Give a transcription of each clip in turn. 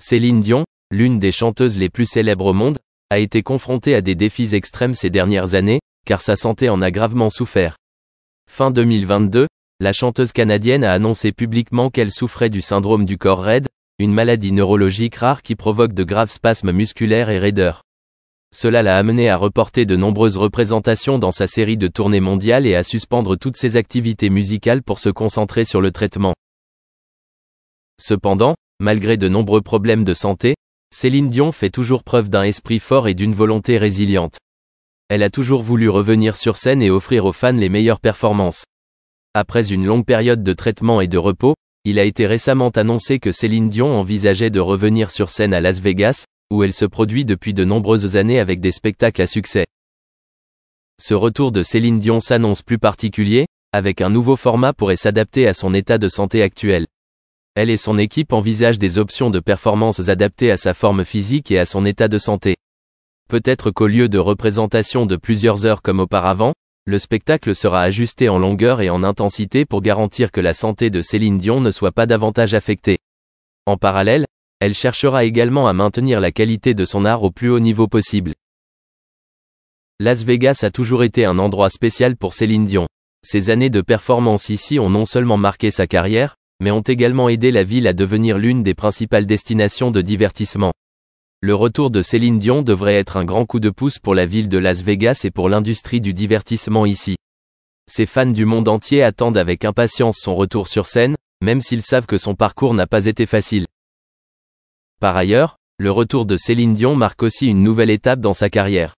Céline Dion, l'une des chanteuses les plus célèbres au monde, a été confrontée à des défis extrêmes ces dernières années, car sa santé en a gravement souffert. Fin 2022, la chanteuse canadienne a annoncé publiquement qu'elle souffrait du syndrome du corps raide, une maladie neurologique rare qui provoque de graves spasmes musculaires et raideurs. Cela l'a amenée à reporter de nombreuses représentations dans sa série de tournées mondiales et à suspendre toutes ses activités musicales pour se concentrer sur le traitement. Cependant, malgré de nombreux problèmes de santé, Céline Dion fait toujours preuve d'un esprit fort et d'une volonté résiliente. Elle a toujours voulu revenir sur scène et offrir aux fans les meilleures performances. Après une longue période de traitement et de repos, il a été récemment annoncé que Céline Dion envisageait de revenir sur scène à Las Vegas, où elle se produit depuis de nombreuses années avec des spectacles à succès. Ce retour de Céline Dion s'annonce plus particulier, avec un nouveau format pourrait s'adapter à son état de santé actuel. Elle et son équipe envisagent des options de performances adaptées à sa forme physique et à son état de santé. Peut-être qu'au lieu de représentations de plusieurs heures comme auparavant, le spectacle sera ajusté en longueur et en intensité pour garantir que la santé de Céline Dion ne soit pas davantage affectée. En parallèle, elle cherchera également à maintenir la qualité de son art au plus haut niveau possible. Las Vegas a toujours été un endroit spécial pour Céline Dion. Ses années de performance ici ont non seulement marqué sa carrière, mais ont également aidé la ville à devenir l'une des principales destinations de divertissement. Le retour de Céline Dion devrait être un grand coup de pouce pour la ville de Las Vegas et pour l'industrie du divertissement ici. Ses fans du monde entier attendent avec impatience son retour sur scène, même s'ils savent que son parcours n'a pas été facile. Par ailleurs, le retour de Céline Dion marque aussi une nouvelle étape dans sa carrière.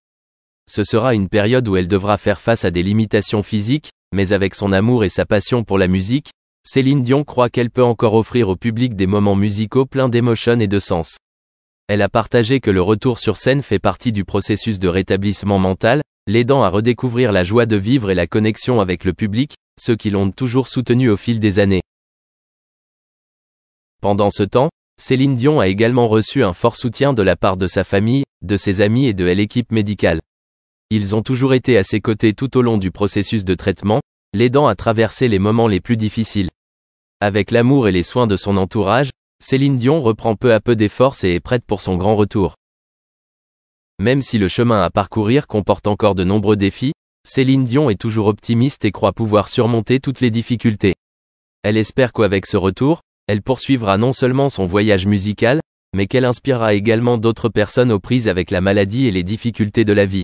Ce sera une période où elle devra faire face à des limitations physiques, mais avec son amour et sa passion pour la musique, Céline Dion croit qu'elle peut encore offrir au public des moments musicaux pleins d'émotion et de sens. Elle a partagé que le retour sur scène fait partie du processus de rétablissement mental, l'aidant à redécouvrir la joie de vivre et la connexion avec le public, ceux qui l'ont toujours soutenue au fil des années. Pendant ce temps, Céline Dion a également reçu un fort soutien de la part de sa famille, de ses amis et de l'équipe médicale. Ils ont toujours été à ses côtés tout au long du processus de traitement, l'aidant à traverser les moments les plus difficiles. Avec l'amour et les soins de son entourage, Céline Dion reprend peu à peu des forces et est prête pour son grand retour. Même si le chemin à parcourir comporte encore de nombreux défis, Céline Dion est toujours optimiste et croit pouvoir surmonter toutes les difficultés. Elle espère qu'avec ce retour, elle poursuivra non seulement son voyage musical, mais qu'elle inspirera également d'autres personnes aux prises avec la maladie et les difficultés de la vie.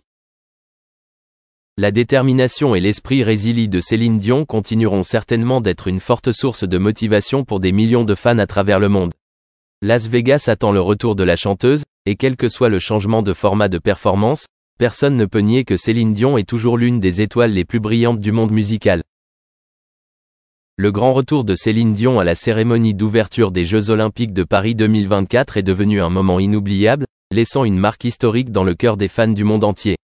La détermination et l'esprit résilient de Céline Dion continueront certainement d'être une forte source de motivation pour des millions de fans à travers le monde. Las Vegas attend le retour de la chanteuse, et quel que soit le changement de format de performance, personne ne peut nier que Céline Dion est toujours l'une des étoiles les plus brillantes du monde musical. Le grand retour de Céline Dion à la cérémonie d'ouverture des Jeux Olympiques de Paris 2024 est devenu un moment inoubliable, laissant une marque historique dans le cœur des fans du monde entier.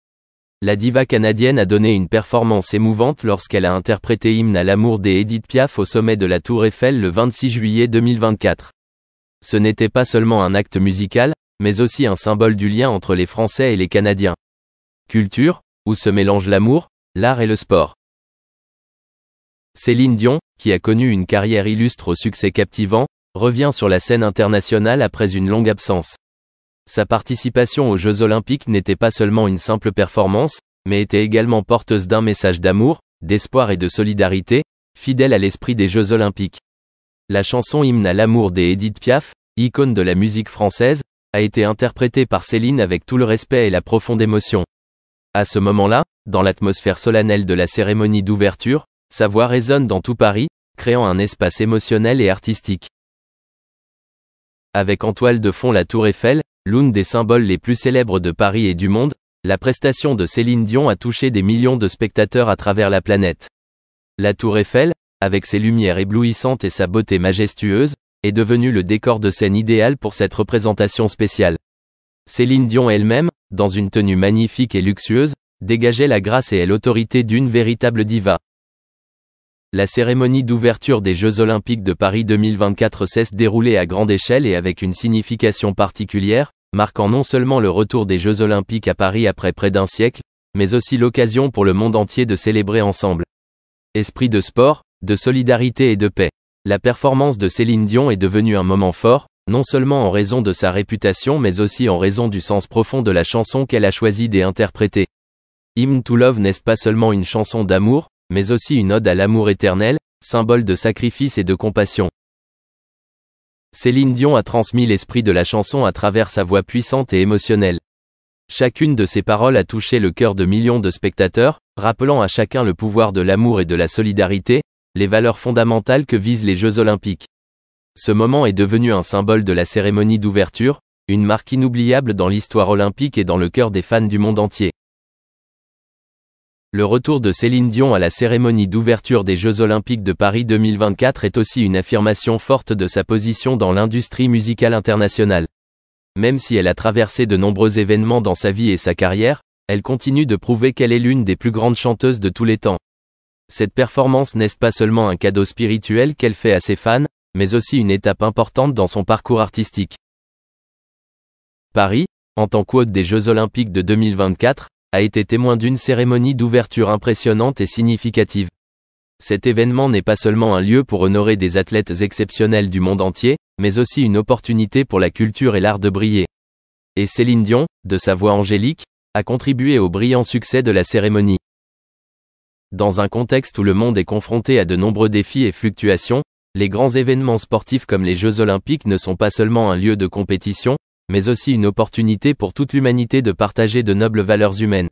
La diva canadienne a donné une performance émouvante lorsqu'elle a interprété Hymne à l'amour des Édith Piaf au sommet de la Tour Eiffel le 26 juillet 2024. Ce n'était pas seulement un acte musical, mais aussi un symbole du lien entre les Français et les Canadiens. Culture, où se mélangent l'amour, l'art et le sport. Céline Dion, qui a connu une carrière illustre au succès captivant, revient sur la scène internationale après une longue absence. Sa participation aux Jeux Olympiques n'était pas seulement une simple performance, mais était également porteuse d'un message d'amour, d'espoir et de solidarité, fidèle à l'esprit des Jeux Olympiques. La chanson Hymne à l'amour des Édith Piaf, icône de la musique française, a été interprétée par Céline avec tout le respect et la profonde émotion. À ce moment-là, dans l'atmosphère solennelle de la cérémonie d'ouverture, sa voix résonne dans tout Paris, créant un espace émotionnel et artistique. Avec en toile de fond la Tour Eiffel, l'une des symboles les plus célèbres de Paris et du monde, la prestation de Céline Dion a touché des millions de spectateurs à travers la planète. La Tour Eiffel, avec ses lumières éblouissantes et sa beauté majestueuse, est devenue le décor de scène idéal pour cette représentation spéciale. Céline Dion elle-même, dans une tenue magnifique et luxueuse, dégageait la grâce et l'autorité d'une véritable diva. La cérémonie d'ouverture des Jeux Olympiques de Paris 2024 s'est déroulée à grande échelle et avec une signification particulière, marquant non seulement le retour des Jeux Olympiques à Paris après près d'un siècle, mais aussi l'occasion pour le monde entier de célébrer ensemble. Esprit de sport, de solidarité et de paix. La performance de Céline Dion est devenue un moment fort, non seulement en raison de sa réputation mais aussi en raison du sens profond de la chanson qu'elle a choisi d'interpréter. Hymn to Love n'est pas seulement une chanson d'amour, mais aussi une ode à l'amour éternel, symbole de sacrifice et de compassion. Céline Dion a transmis l'esprit de la chanson à travers sa voix puissante et émotionnelle. Chacune de ses paroles a touché le cœur de millions de spectateurs, rappelant à chacun le pouvoir de l'amour et de la solidarité, les valeurs fondamentales que visent les Jeux Olympiques. Ce moment est devenu un symbole de la cérémonie d'ouverture, une marque inoubliable dans l'histoire olympique et dans le cœur des fans du monde entier. Le retour de Céline Dion à la cérémonie d'ouverture des Jeux Olympiques de Paris 2024 est aussi une affirmation forte de sa position dans l'industrie musicale internationale. Même si elle a traversé de nombreux événements dans sa vie et sa carrière, elle continue de prouver qu'elle est l'une des plus grandes chanteuses de tous les temps. Cette performance n'est pas seulement un cadeau spirituel qu'elle fait à ses fans, mais aussi une étape importante dans son parcours artistique. Paris, en tant qu'hôte des Jeux Olympiques de 2024, a été témoin d'une cérémonie d'ouverture impressionnante et significative. Cet événement n'est pas seulement un lieu pour honorer des athlètes exceptionnels du monde entier, mais aussi une opportunité pour la culture et l'art de briller. Et Céline Dion, de sa voix angélique, a contribué au brillant succès de la cérémonie. Dans un contexte où le monde est confronté à de nombreux défis et fluctuations, les grands événements sportifs comme les Jeux Olympiques ne sont pas seulement un lieu de compétition, mais aussi une opportunité pour toute l'humanité de partager de nobles valeurs humaines.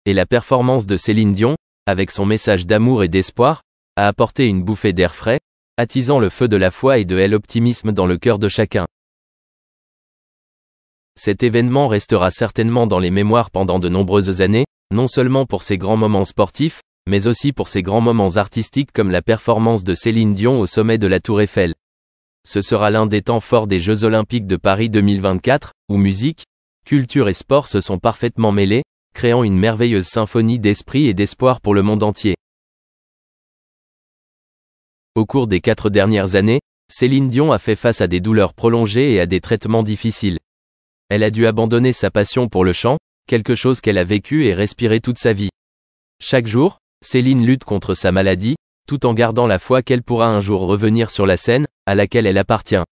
Et la performance de Céline Dion, avec son message d'amour et d'espoir, a apporté une bouffée d'air frais, attisant le feu de la foi et de l'optimisme dans le cœur de chacun. Cet événement restera certainement dans les mémoires pendant de nombreuses années, non seulement pour ses grands moments sportifs, mais aussi pour ses grands moments artistiques comme la performance de Céline Dion au sommet de la Tour Eiffel. Ce sera l'un des temps forts des Jeux Olympiques de Paris 2024, où musique, culture et sport se sont parfaitement mêlés, créant une merveilleuse symphonie d'esprit et d'espoir pour le monde entier. Au cours des 4 dernières années, Céline Dion a fait face à des douleurs prolongées et à des traitements difficiles. Elle a dû abandonner sa passion pour le chant, quelque chose qu'elle a vécu et respiré toute sa vie. Chaque jour, Céline lutte contre sa maladie, tout en gardant la foi qu'elle pourra un jour revenir sur la scène, à laquelle elle appartient.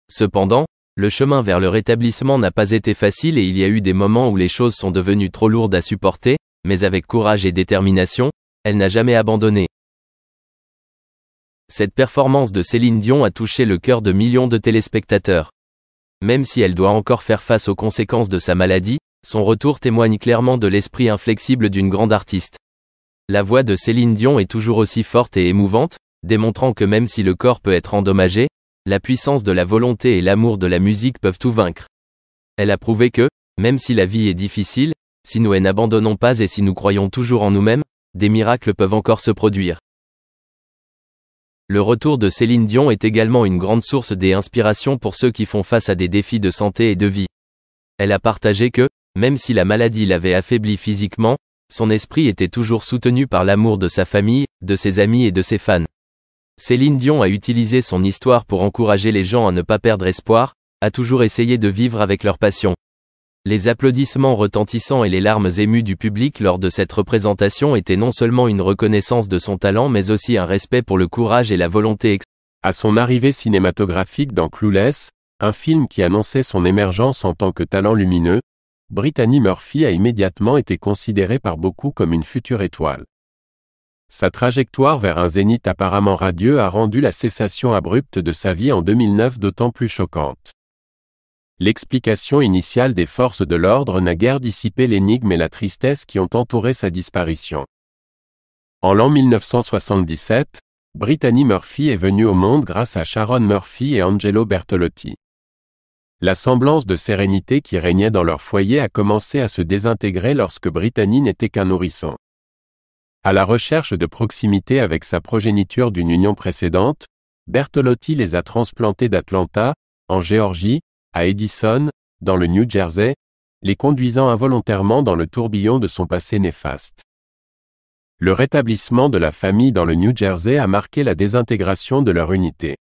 Cependant, le chemin vers le rétablissement n'a pas été facile et il y a eu des moments où les choses sont devenues trop lourdes à supporter, mais avec courage et détermination, elle n'a jamais abandonné. Cette performance de Céline Dion a touché le cœur de millions de téléspectateurs. Même si elle doit encore faire face aux conséquences de sa maladie, son retour témoigne clairement de l'esprit inflexible d'une grande artiste. La voix de Céline Dion est toujours aussi forte et émouvante, démontrant que même si le corps peut être endommagé, la puissance de la volonté et l'amour de la musique peuvent tout vaincre. Elle a prouvé que, même si la vie est difficile, si nous n'abandonnons pas et si nous croyons toujours en nous-mêmes, des miracles peuvent encore se produire. Le retour de Céline Dion est également une grande source d'inspiration pour ceux qui font face à des défis de santé et de vie. Elle a partagé que, même si la maladie l'avait affaibli physiquement, son esprit était toujours soutenu par l'amour de sa famille, de ses amis et de ses fans. Céline Dion a utilisé son histoire pour encourager les gens à ne pas perdre espoir, à toujours essayer de vivre avec leur passion. Les applaudissements retentissants et les larmes émues du public lors de cette représentation étaient non seulement une reconnaissance de son talent mais aussi un respect pour le courage et la volonté. À son arrivée cinématographique dans Clueless, un film qui annonçait son émergence en tant que talent lumineux, Brittany Murphy a immédiatement été considérée par beaucoup comme une future étoile. Sa trajectoire vers un zénith apparemment radieux a rendu la cessation abrupte de sa vie en 2009 d'autant plus choquante. L'explication initiale des forces de l'ordre n'a guère dissipé l'énigme et la tristesse qui ont entouré sa disparition. En l'an 1977, Brittany Murphy est venue au monde grâce à Sharon Murphy et Angelo Bertolotti. La semblance de sérénité qui régnait dans leur foyer a commencé à se désintégrer lorsque Brittany n'était qu'un nourrisson. À la recherche de proximité avec sa progéniture d'une union précédente, Bertolotti les a transplantés d'Atlanta, en Géorgie, à Edison, dans le New Jersey, les conduisant involontairement dans le tourbillon de son passé néfaste. Le rétablissement de la famille dans le New Jersey a marqué la désintégration de leur unité.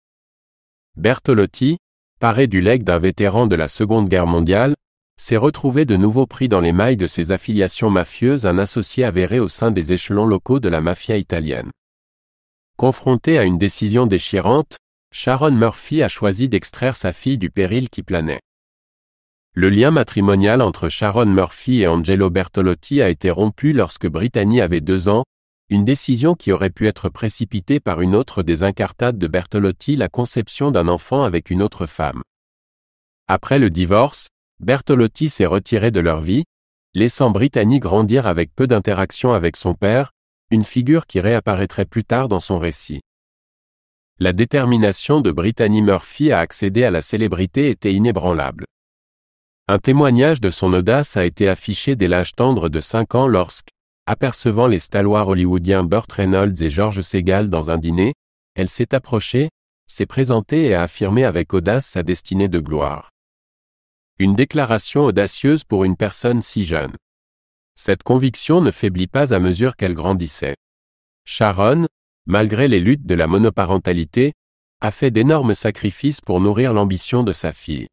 Bertolotti, paré du legs d'un vétéran de la Seconde Guerre mondiale, s'est retrouvé de nouveau pris dans les mailles de ses affiliations mafieuses, un associé avéré au sein des échelons locaux de la mafia italienne. Confronté à une décision déchirante, Sharon Murphy a choisi d'extraire sa fille du péril qui planait. Le lien matrimonial entre Sharon Murphy et Angelo Bertolotti a été rompu lorsque Brittany avait 2 ans, une décision qui aurait pu être précipitée par une autre des incartades de Bertolotti, la conception d'un enfant avec une autre femme. Après le divorce, Bertolotti s'est retiré de leur vie, laissant Brittany grandir avec peu d'interaction avec son père, une figure qui réapparaîtrait plus tard dans son récit. La détermination de Brittany Murphy à accéder à la célébrité était inébranlable. Un témoignage de son audace a été affiché dès l'âge tendre de 5 ans lorsque, apercevant les stalwarts hollywoodiens Burt Reynolds et George Segal dans un dîner, elle s'est approchée, s'est présentée et a affirmé avec audace sa destinée de gloire. Une déclaration audacieuse pour une personne si jeune. Cette conviction ne faiblit pas à mesure qu'elle grandissait. Sharon, malgré les luttes de la monoparentalité, a fait d'énormes sacrifices pour nourrir l'ambition de sa fille.